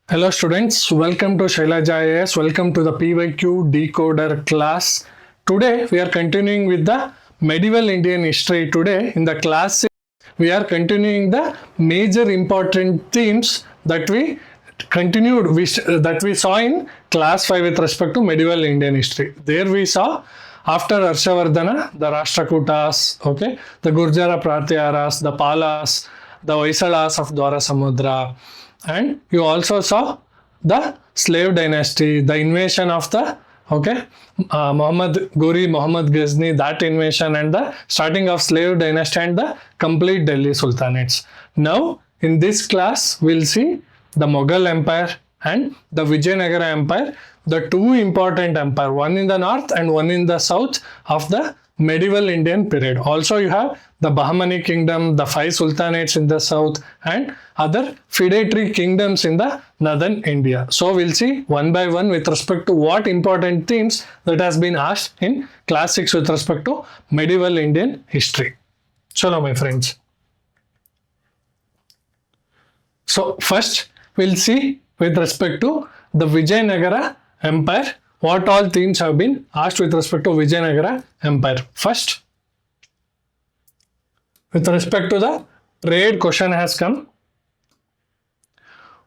Hello students, welcome to ShailajaIAS. Welcome to the PYQ Decoder class. Today we are continuing with the medieval Indian history. Today in the class we are continuing the major important themes that we that we saw in class 5 with respect to medieval Indian history. There we saw after Harshavardhana, the Rashtrakutas, okay, the Gurjara Pratyaras, the Palas, the Hoysalas of Dwara Samudra. And you also saw the slave dynasty, the invasion of the Muhammad Ghazni, that invasion, and the starting of slave dynasty and the complete Delhi Sultanates. Now in this class we'll see the Mughal Empire and the Vijayanagara Empire, the two important empires, one in the north and one in the south of the medieval Indian period. Also you have the Bahmani kingdom, the 5 sultanates in the south, and other feudatory kingdoms in the northern India. So we'll see one by one with respect to what important themes that has been asked in class 6 with respect to medieval Indian history. Chalo my friends. So first we'll see with respect to the Vijayanagara Empire, what all themes have been asked with respect to Vijayanagara Empire. First, with respect to the trade, question has come.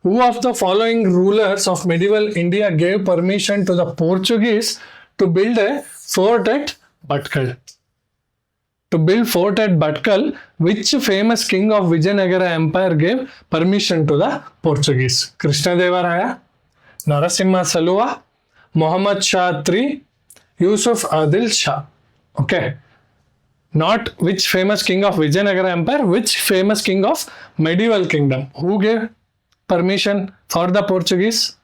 Who of the following rulers of medieval India gave permission to the Portuguese to build a fort at Bhatkal? To build fort at Bhatkal, which famous king of Vijayanagara Empire gave permission to the Portuguese? Krishnadevaraya, Narasimha Saluva, Muhammad Shah III, Yusuf Adil Shah. Okay. Not which famous king of Vijayanagara Empire, which famous king of medieval kingdom. Who gave permission for the Portuguese?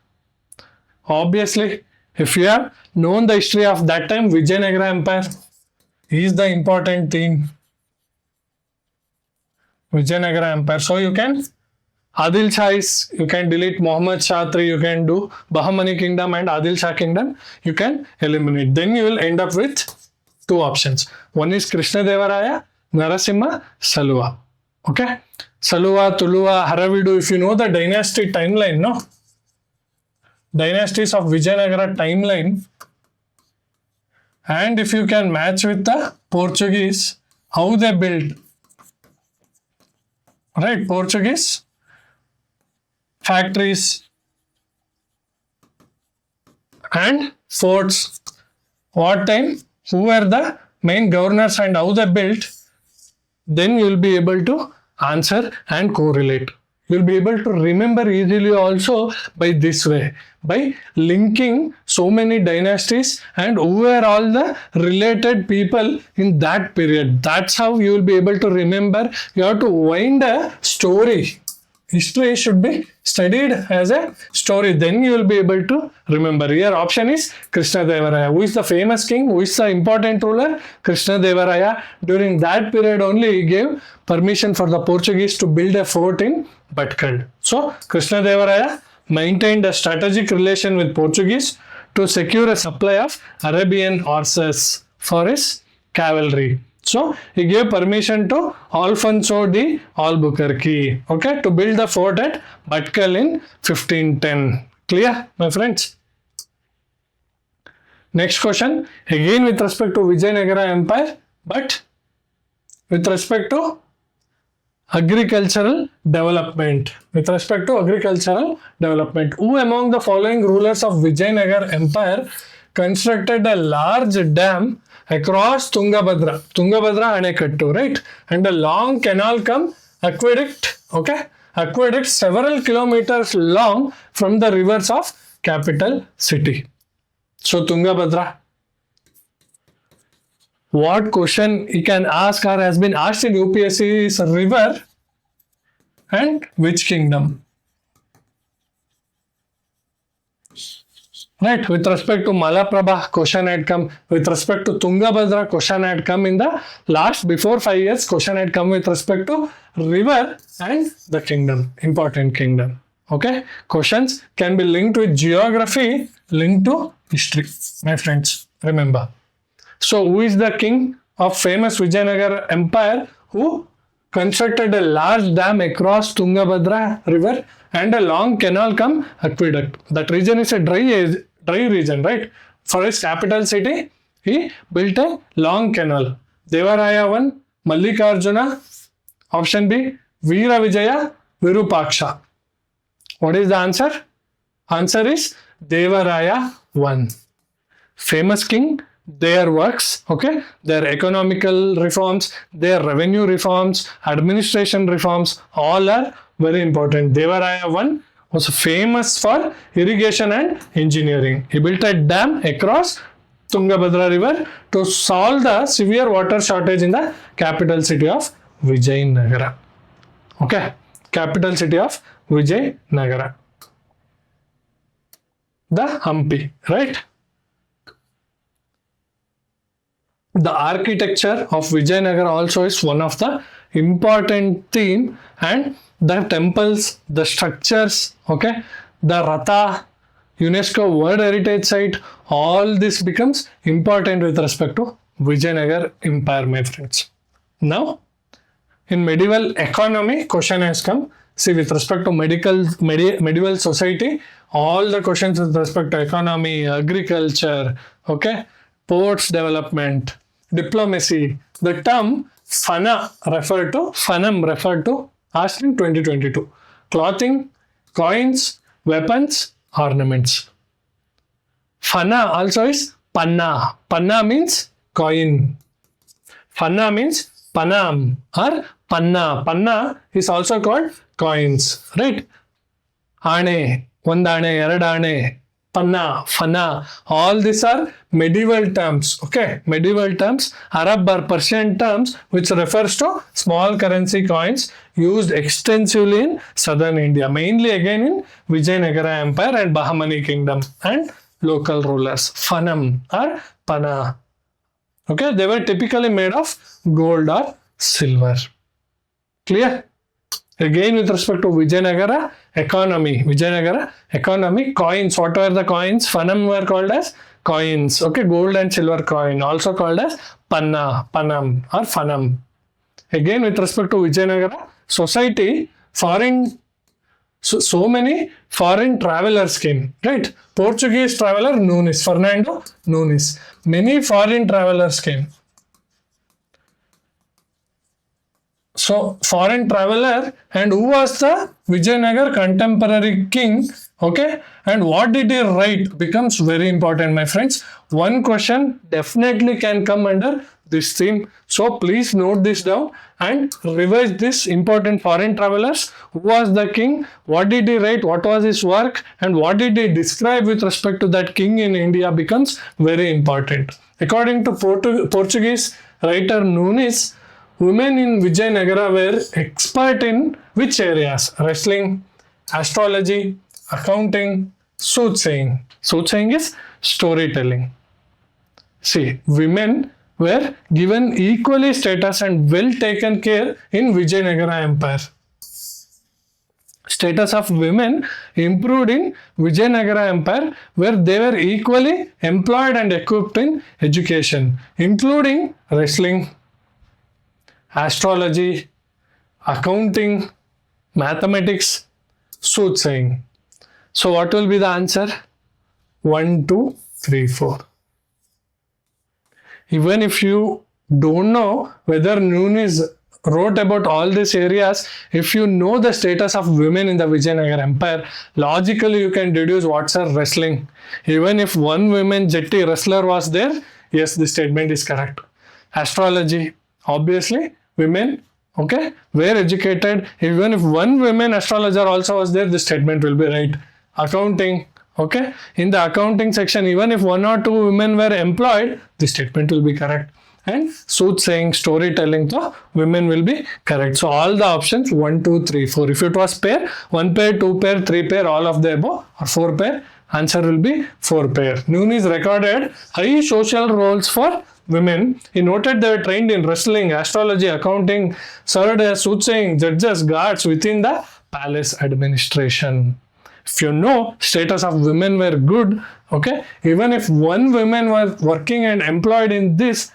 Obviously, if you have known the history of that time, Vijayanagara Empire is the important thing. Vijayanagara Empire. So you can Adil Shah is, you can delete Muhammad Shah III, you can do Bahmani kingdom and Adil Shah kingdom, you can eliminate. Then you will end up with two options. One is Krishnadevaraya, Narasimha Saluva. Okay. Saluva, Tuluva, Haravidu. If you know the dynasty timeline, no? Dynasties of Vijayanagara timeline. And if you can match with the Portuguese, how they built. Right, Portuguese factories and forts. What time? Who were the main governors and how they built? Then you will be able to answer and correlate. You will be able to remember easily also by this way, by linking so many dynasties and who were all the related people in that period. That's how you will be able to remember. You have to wind a story. History should be studied as a story. Then you will be able to remember. Here option is Krishnadevaraya. Who is the famous king? Who is the important ruler? Krishnadevaraya. During that period only he gave permission for the Portuguese to build a fort in Bhatkal. So Krishnadevaraya maintained a strategic relation with Portuguese to secure a supply of Arabian horses for his cavalry. So he gave permission to Alfonso de Albuquerque, okay, to build the fort at Bhatkal in 1510. Clear, my friends? Next question, again with respect to Vijayanagara Empire, but with respect to agricultural development. With respect to agricultural development, who among the following rulers of Vijayanagara Empire constructed a large dam across Tungabhadra Anekattu, right? And a long canal cum aqueduct, okay? Aqueduct several kilometers long from the rivers of capital city. So Tungabhadra. What question you can ask or has been asked in UPSC is river and which kingdom? Right, with respect to Malaprabha, question had come. With respect to Tungabhadra, question had come in the last, before 5 years, question had come with respect to river and the kingdom, important kingdom. Okay, questions can be linked with geography, linked to history, my friends, remember. So, who is the king of famous Vijayanagara Empire who constructed a large dam across Tungabhadra river and a long canal cum aqueduct. That region is a dry region, right? For his capital city, he built a long canal. Devaraya 1, Mallikarjuna. Option B, Veera Vijaya Virupaksha. What is the answer? Answer is Devaraya 1. Famous king, their works, okay, their economical reforms, their revenue reforms, administration reforms, all are very important. Devaraya 1 was famous for irrigation and engineering. He built a dam across Tungabhadra river to solve the severe water shortage in the capital city of Vijayanagara. Okay, capital city of Vijayanagara. The Hampi, right? The architecture of Vijayanagara also is one of the important theme, and the temples, the structures, okay, the Ratha, UNESCO World Heritage Site, all this becomes important with respect to Vijayanagara Empire, my friends. Now, in medieval economy, question has come. See, with respect to medieval society, all the questions with respect to economy, agriculture, okay, ports development, diplomacy, the term Fanam referred to asked in 2022. Clothing, coins, weapons, ornaments. Fana also is Panna. Panna means coin. Fana means Panam or Panna. Panna is also called coins, right? Ane, Vandane, Eradane, Panna, Fana, all these are medieval terms, okay? Medieval terms, Arab or Persian terms, which refers to small currency coins used extensively in southern India, mainly again in Vijayanagara Empire and Bahmani Kingdom and local rulers. Fanam or Panna. Okay, they were typically made of gold or silver. Clear? Again, with respect to Vijayanagara economy, coins, what were the coins? Fanam were called as coins, okay, gold and silver coin, also called as Panna, Panam or Fanam. Again, with respect to Vijayanagara society, so many foreign travelers came, right? Portuguese traveler Fernando Nunes. Many foreign travelers came. So, foreign traveler, and who was the Vijayanagara contemporary king, okay, and what did he write becomes very important, my friends. One question definitely can come under this theme. So, please note this down and revise this important foreign travelers. Who was the king? What did he write? What was his work? And what did he describe with respect to that king in India becomes very important. According to Portuguese writer Nunes, women in Vijayanagara were expert in which areas? Wrestling, astrology, accounting, soothsaying. Soothsaying is storytelling. See, women were given equally status and well taken care in Vijayanagara Empire. Status of women improved in Vijayanagara Empire, where they were equally employed and equipped in education, including wrestling, astrology, accounting, mathematics, soothsaying. So what will be the answer? 1, 2, 3, 4. Even if you don't know whether Nunes wrote about all these areas, if you know the status of women in the Vijayanagara Empire, logically you can deduce what's a wrestling. Even if one woman jetty wrestler was there, yes, the statement is correct. Astrology, obviously women, okay, were educated. Even if one woman astrologer also was there, the statement will be right. Accounting, okay, in the accounting section, even if 1 or 2 women were employed, the statement will be correct. And soothsaying, storytelling, so women will be correct. So all the options 1, 2, 3, 4. If it was pair, 1 pair, 2 pair, 3 pair, all of the above, or 4 pair, answer will be 4 pair. Nunes recorded high social roles for women. He noted they were trained in wrestling, astrology, accounting, served as soothsaying, judges, guards within the palace administration. If you know status of women were good, okay, even if one woman was working and employed in this,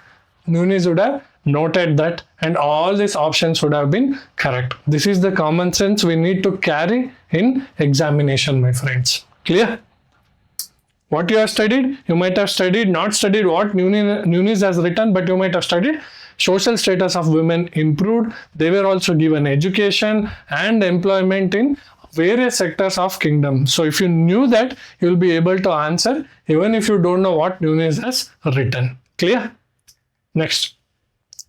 Nunes would have noted that, and all these options would have been correct. This is the common sense we need to carry in examination, my friends. Clear? What you have studied? You might have not studied what Nunes has written, but you might have studied social status of women improved. They were also given education and employment in various sectors of kingdom. So if you knew that, you will be able to answer even if you don't know what Nunes has written. Clear? Next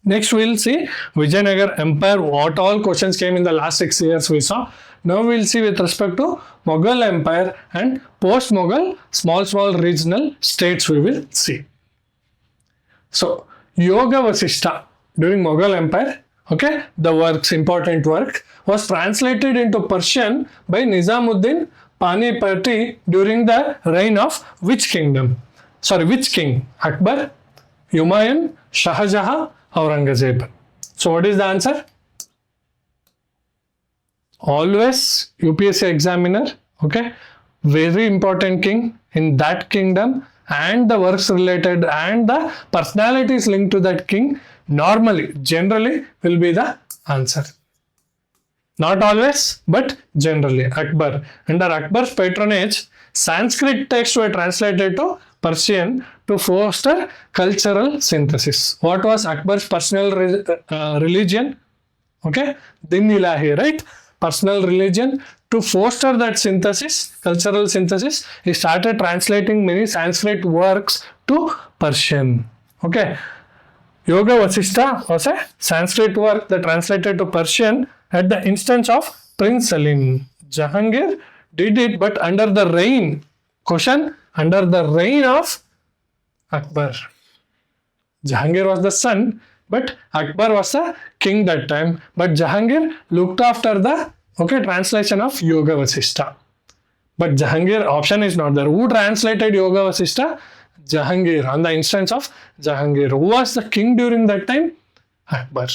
we will see Vijayanagara Empire, what all questions came in the last 6 years we saw. Now we will see with respect to Mughal Empire and post-Mughal small regional states we will see. So Yoga Vasishta during Mughal Empire, okay, the works, important work, was translated into Persian by Nizamuddin Panipati during the reign of which kingdom? Sorry, which king? Akbar, Humayun, Shah Jahan, Aurangzeb. So what is the answer? Always UPSC examiner, okay, very important king in that kingdom, and the works related and the personalities linked to that king normally, generally will be the answer. Not always, but generally. Akbar. Under Akbar's patronage, Sanskrit texts were translated to Persian to foster cultural synthesis. What was Akbar's personal religion? Okay, Din Ilahi, right? Personal religion. To foster that synthesis, cultural synthesis, he started translating many Sanskrit works to Persian. Okay, Yoga Vasishta was a Sanskrit work that translated to Persian at the instance of Prince Salim. Jahangir did it, but under the reign, question, under the reign of Akbar. Jahangir was the son, but Akbar was the king that time. But Jahangir looked after the translation of Yoga Vasishta. But Jahangir option is not there. Who translated Yoga Vasishta? Jahangir, on the instance of Jahangir. Who was the king during that time? Akbar.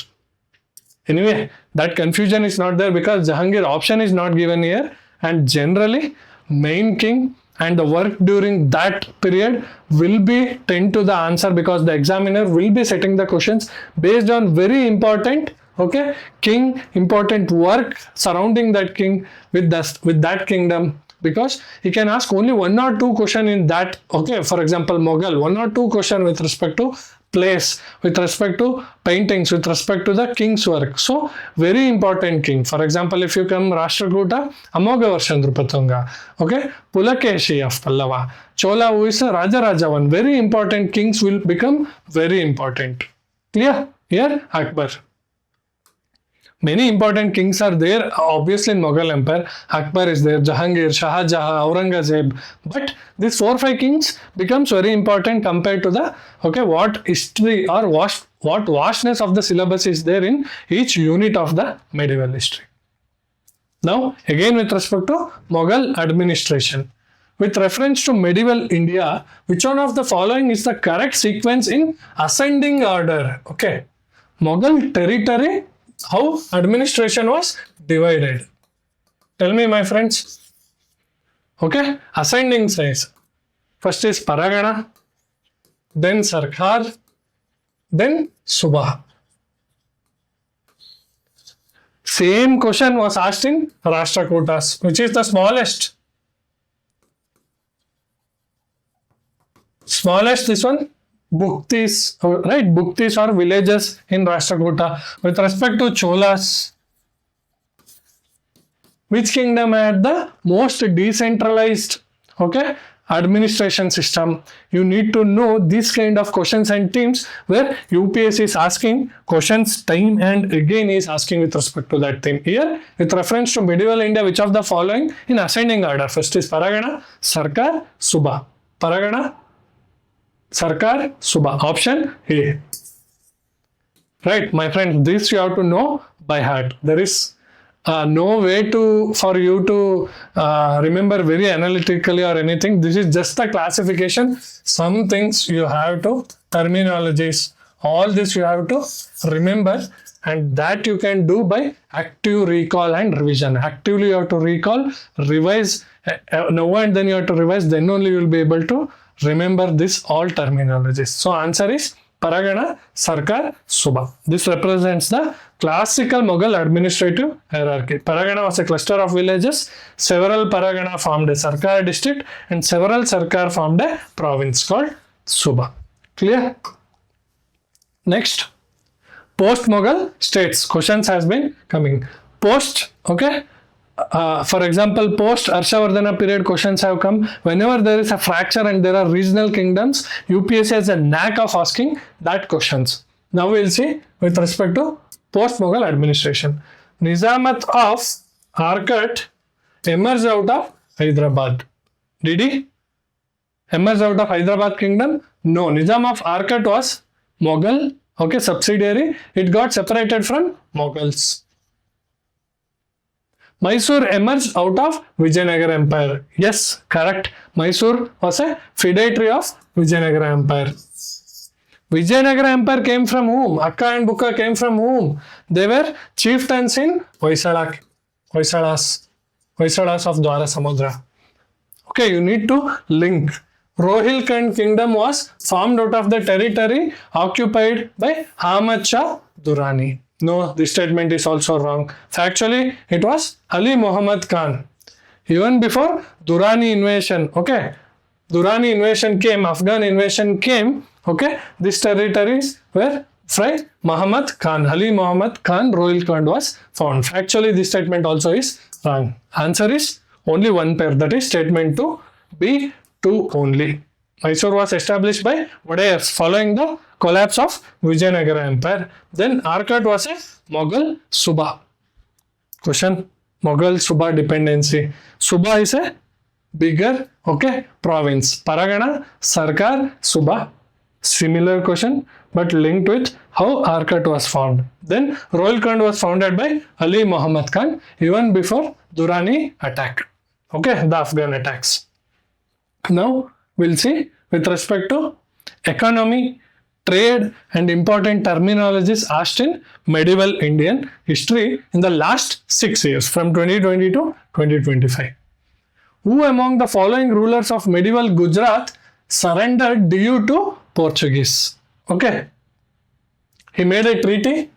Anyway, that confusion is not there because Jahangir option is not given here, and generally main king and the work during that period will be tend to the answer because the examiner will be setting the questions based on very important king, important work surrounding that king with that kingdom, because he can ask only 1 or 2 question in that. For example, Mughal, 1 or 2 question with respect to place, with respect to paintings, with respect to the king's work. So very important king. For example, if you come Rashtrakuta, Amogha Nrupatunga, Pulakeshi of Pallava, Chola who is a Raja one. Very important kings will become very important. Clear? Here Akbar. Many important kings are there, obviously in Mughal Empire. Akbar is there, Jahangir, Shah Jahan, Aurangzeb. But these 4 or 5 kings becomes very important compared to the what history or what vastness of the syllabus is there in each unit of the medieval history. Now again with respect to Mughal administration. With reference to medieval India, which one of the following is the correct sequence in ascending order? Mughal territory, how administration was divided. Tell me, my friends. Ascending size. First is Paragana, then Sarkar, then Suba. Same question was asked in Rashtrakutas. Which is the smallest? Smallest, this one. Bhuktis, right? Bhuktis or villages in Rashtrakuta. With respect to Cholas, which kingdom had the most decentralized administration system? You need to know these kind of questions and themes where UPSC is asking questions time and again is asking with respect to that theme. Here, with reference to medieval India, which of the following in ascending order? First is Paragana, Sarkar, Suba. Paragana, Sarkar, Suba. Option A. Right, my friend, this you have to know by heart. There is no way for you to remember very analytically or anything. This is just a classification. Some things you have to, terminologies, all this you have to remember, and that you can do by active recall and revision. Actively you have to recall, revise, now and then you have to revise, then only you will be able to remember this all terminologies. So answer is Paragana-Sarkar-Suba. This represents the classical Mughal administrative hierarchy. Paragana was a cluster of villages. Several Paragana formed a Sarkar district and several Sarkar formed a province called Suba. Clear? Next, post-Mughal states. Questions has been coming. Post, okay? For example, post Harshavardhana period questions have come. Whenever there is a fracture and there are regional kingdoms, UPSC has a knack of asking that questions. Now we will see with respect to post-Mughal administration. Nizamat of Arcot emerged out of Hyderabad. Did he emerge out of Hyderabad kingdom? No. Nizam of Arcot was Mughal, okay, subsidiary. It got separated from Mughals. Mysore emerged out of Vijayanagara Empire. Yes, correct. Mysore was a feudatory of Vijayanagara Empire. Vijayanagara Empire came from whom? Akka and Bukka came from whom? They were chieftains in Hoysalas of Dwara Samudra. Okay, you need to link. Rohilkhand kingdom was formed out of the territory occupied by Ahmad Shah Durrani. No, this statement is also wrong. Factually, it was Ali Muhammad Khan. Even before Durrani invasion, okay, Durrani invasion came, Afghan invasion came, okay, these territories were by Muhammad Khan. Ali Muhammad Khan, Rohilkhand was found. Factually, this statement also is wrong. Answer is only one pair, that is statement 2, B2 only. Mysore was established by Wadayars following the collapse of Vijayanagara Empire. Then Arcot was a Mughal Suba. Question: Mughal Suba dependency. Suba is a bigger, okay, province. Paragana, Sarkar, Suba. Similar question, but linked with how Arcot was formed. Then Rohilkhand was founded by Ali Muhammad Khan even before Durrani attack. Okay, the Afghan attacks. Now we'll see with respect to economy, trade and important terminologies asked in medieval Indian history in the last 6 years from 2020 to 2025. Who among the following rulers of medieval Gujarat surrendered due to Portuguese? Okay. He made a treaty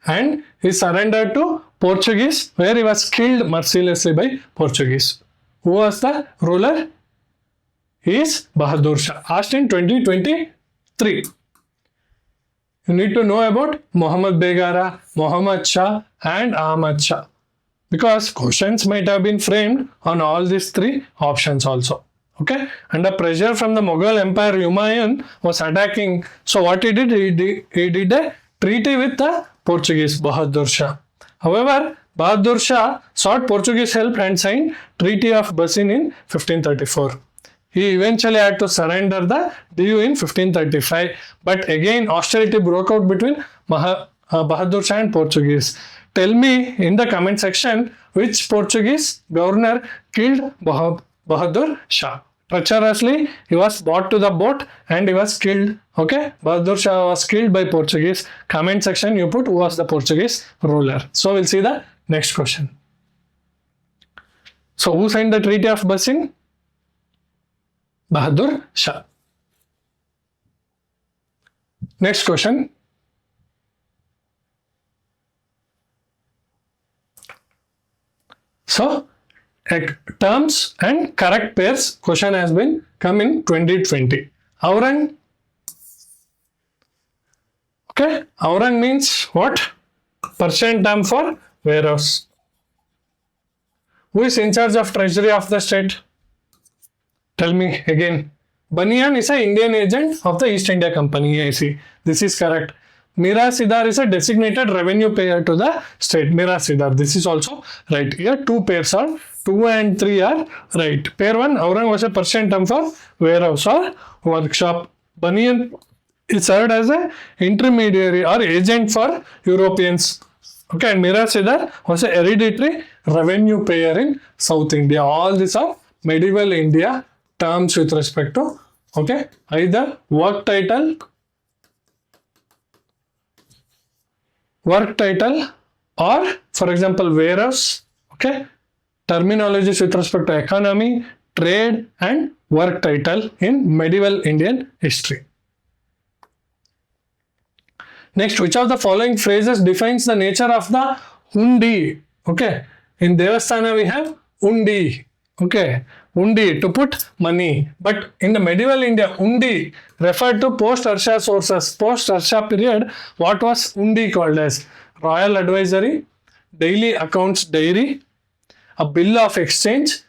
and he surrendered to Portuguese where he was killed mercilessly by Portuguese. Who was the ruler? He is Bahadur Shah. Asked in 2023. You need to know about Muhammad Begara, Muhammad Shah and Ahmad Shah. Because questions might have been framed on all these 3 options also. Okay. Under pressure from the Mughal Empire, Humayun was attacking. So what he did? He did a treaty with the Portuguese, Bahadur Shah. However, Bahadur Shah sought Portuguese help and signed Treaty of Basin in 1534. He eventually had to surrender the due in 1535. But again, hostility broke out between Bahadur Shah and Portuguese. Tell me in the comment section which Portuguese governor killed Bahadur Shah. Treacherously, he was brought to the boat and he was killed. Okay, Bahadur Shah was killed by Portuguese. Comment section you put who was the Portuguese ruler. So we'll see the next question. So who signed the Treaty of Basin? Bahadur Shah. Next question. So, terms and correct pairs question has been come in 2020. Aurang. Okay, Aurang means what? Persian term for warehouse. Who is in charge of treasury of the state? Tell me again. Baniyan is an Indian agent of the East India Company, EIC. This is correct. Mirasidar is a designated revenue payer to the state. Mirasidar. This is also right. Here 2 pairs are 2 and 3 are right. Pair 1, Aurang was a Persian term for warehouse or workshop. Baniyan is served as an intermediary or agent for Europeans. Okay, and Mirasidar was a hereditary revenue payer in South India. All these are medieval India terms with respect to, okay, either work title or for example warehouse, okay, terminologies with respect to economy, trade and work title in medieval Indian history. Next, which of the following phrases defines the nature of the Hundi? Okay, in Devasthana we have Undi. Okay, Undi to put money. But in the medieval India, Undi referred to post-Harsha sources. Post-Harsha period, what was Undi called as? Royal Advisory, Daily Accounts Diary, a Bill of Exchange,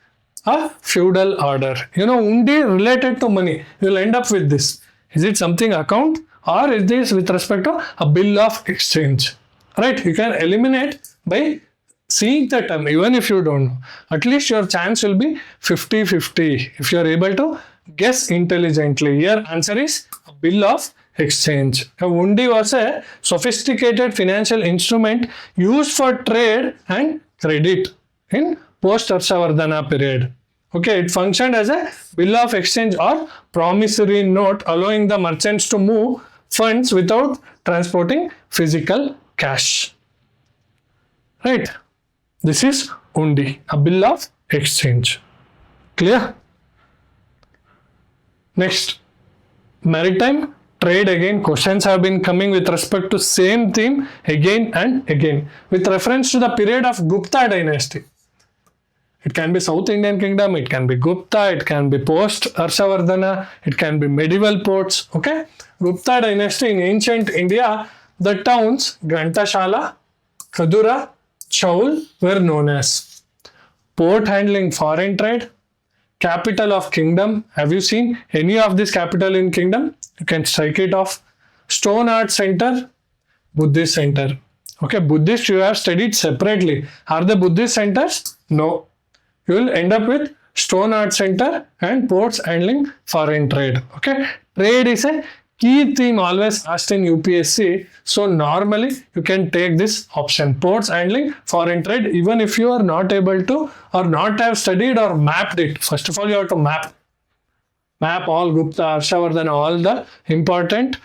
a feudal order. You know, Undi related to money. You will end up with this. Is it something account or is this with respect to a bill of exchange? Right? You can eliminate by seeing the term even if you don't know. At least your chance will be 50-50 if you are able to guess intelligently. Here answer is a bill of exchange. A Hundi was a sophisticated financial instrument used for trade and credit in post-Harshavardhana period. Okay, it functioned as a bill of exchange or promissory note allowing the merchants to move funds without transporting physical cash. Right? This is Hundi, a bill of exchange. Clear? Next, maritime trade. Again, questions have been coming with respect to same theme again and again with reference to the period of Gupta dynasty. It can be South Indian Kingdom, it can be Gupta, it can be post-Harshavardhana, it can be medieval ports. Okay, Gupta dynasty in ancient India, the towns Grantashala, Kadura, Chaul were known as port handling foreign trade, capital of kingdom. Have you seen any of this capital in kingdom? You can strike it off. Stone art center, Buddhist center. Okay, Buddhist you have studied separately. Are they Buddhist centers? No. You will end up with stone art center and ports handling foreign trade. Okay, trade is a key theme always asked in UPSC. So normally you can take this option, ports handling foreign trade, even if you are not able to or not have studied or mapped it. First of all, you have to map all Gupta, Harshavardhana, all the important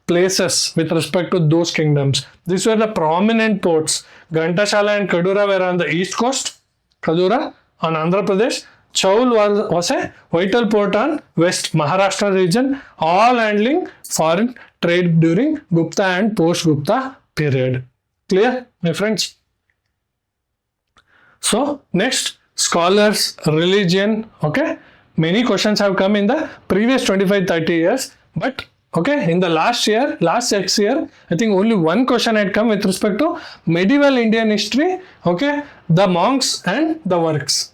places with respect to those kingdoms. These were the prominent ports. Grantashala and Kadura were on the east coast. Kadura on Andhra Pradesh. Chaul was a vital port on West Maharashtra region, all handling foreign trade during Gupta and post-Gupta period. Clear, my friends? So, next, scholars, religion. Okay, many questions have come in the previous 25-30 years, but in the last 6 year, I think only one question had come with respect to medieval Indian history, the monks and the works.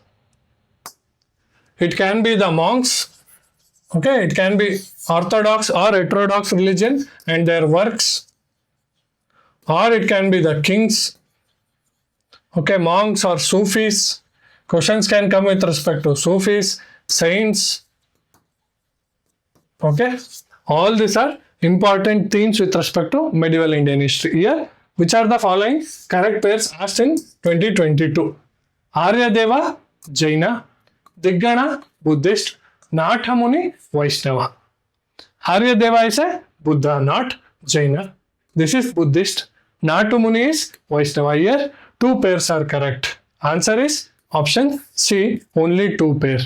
It can be the monks, it can be orthodox or heterodox religion and their works, or it can be the kings, monks or Sufis. Questions can come with respect to Sufis, saints, all these are important themes with respect to medieval Indian history. Here, which are the following correct pairs asked in 2022? Aryadeva, Jaina, Digana, Buddhist, Nathamuni, Vaishnava. Aryadeva is a Buddha, not Jaina. This is Buddhist. Nathamuni is Vaishnava. Here, 2 pairs are correct. Answer is option C, only 2 pair.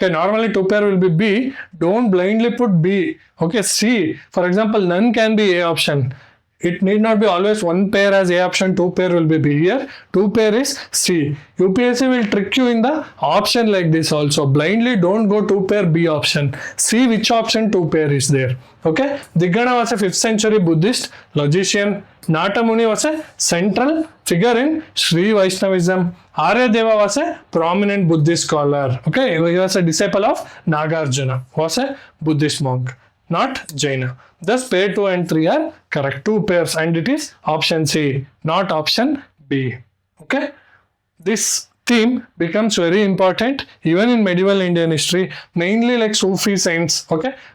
Normally 2 pair will be B. Don't blindly put B. C. For example, none can be A option. It need not be always 1 pair as A option, 2 pair will be B. Here, 2 pair is C. UPSC will trick you in the option like this also. Blindly don't go 2 pair B option. See which option 2 pair is there. Digana was a 5th century Buddhist logician. Nathamuni was a central figure in Sri Vaishnavism. Aryadeva was a prominent Buddhist scholar. He was a disciple of Nagarjuna, was a Buddhist monk, not Jaina. Thus, pair 2 and 3 are correct. 2 pairs, and it is option C, not option B. This theme becomes very important even in medieval Indian history, mainly like Sufi saints,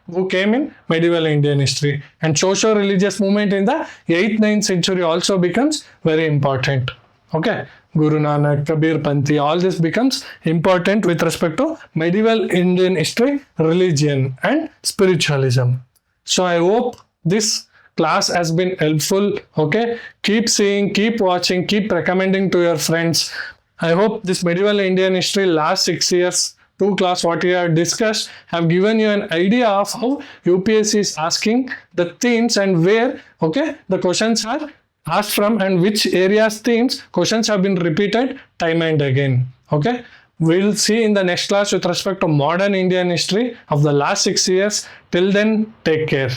who came in medieval Indian history. And socio-religious movement in the 8th, 9th century also becomes very important. Guru Nanak, Kabir Panthi, all this becomes important with respect to medieval Indian history, religion and spiritualism. So I hope this class has been helpful. Keep seeing, keep watching, keep recommending to your friends. I hope this medieval Indian history last 6 years two class what we have discussed have given you an idea of how UPSC is asking the themes and where, okay, the questions are asked from and which areas themes questions have been repeated time and again. Okay, we'll see in the next class with respect to modern Indian history of the last 6 years. Till then, take care.